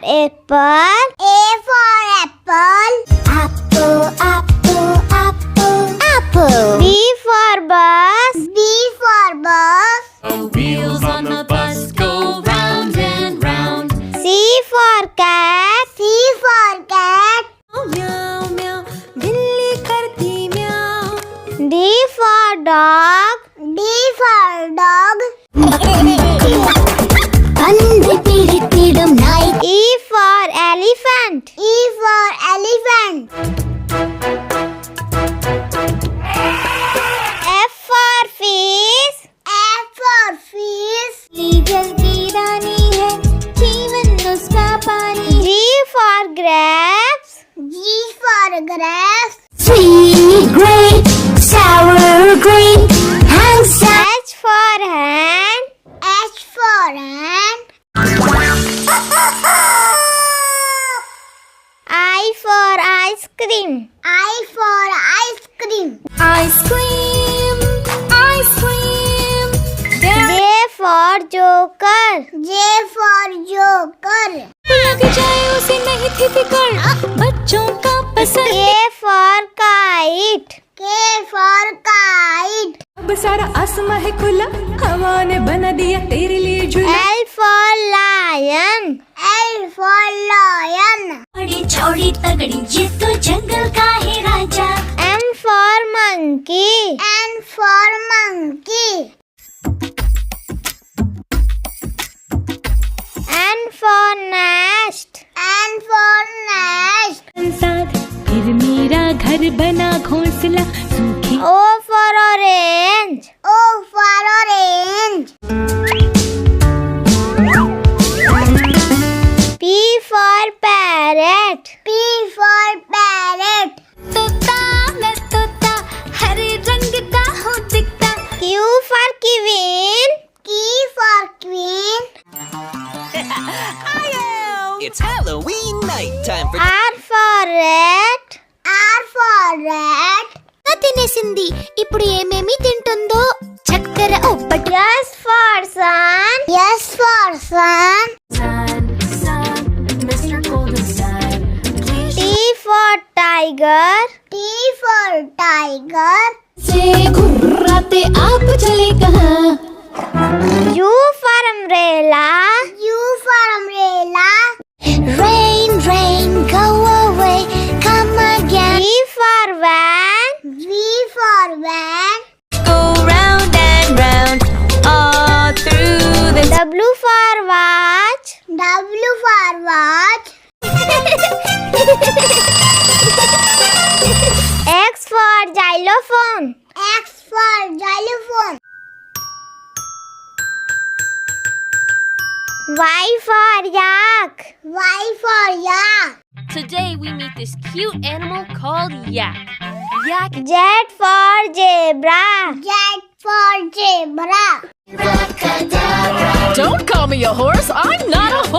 apple. A for apple. Apple, apple, apple. Apple. B for bus. B for bus. The wheels on the bus go round and round. C for cat. C for cat. Meow, meow, billi karti meow. D for dog. D for dog. Pandai pirittidum nai. E for elephant. E for elephant. F for fish. F for fish. जल की रानी है जीवन उसका पानी. G for grapes. G for grapes. Sweet grape, sour grape, handsome. H for hand. H for hand. I for ice cream. I for ice cream. Ice cream, ice cream. J for joker. J for joker. लग जाए उसे नहीं थी फिक्र बच्चों का पसंद. K for kite. K for kite. अब सारा आसमां है खुला हवा ने बना दिया तेरे लिए झूला. L for lion. L for lion. बड़ी चौड़ी तगड़ी ये तो जंगल का है राजा. M for monkey. N for monkey. N for nest. N for nest. साथ फिर मेरा घर बना घोंसला सूखी. O for orange. O for orange. P for parrot. P for parrot. तोता मैं तोता हरे रंग का हूँ दिखता. Q for queen. Q for queen. It's Halloween night time for R for rat. R for rat. తినేసింది ఇప్పుడు ఏమేమి తింటుందో చక్కెర ఒబ్బటి. S for sun. S for sun. T for tiger. T for tiger. से घुर्राते आप चले कहाँ. U for umbrella. U for umbrella. Rain, rain, go away, come again. V for van. V for van. Go round and round, all through the. W for watch. W for watch. X for xylophone. X for xylophone. Y for yak. Y for yak. Today we meet this cute animal called Yak. Yak Z for zebra. Z for zebra. Don't call me a horse. I'm not a horse.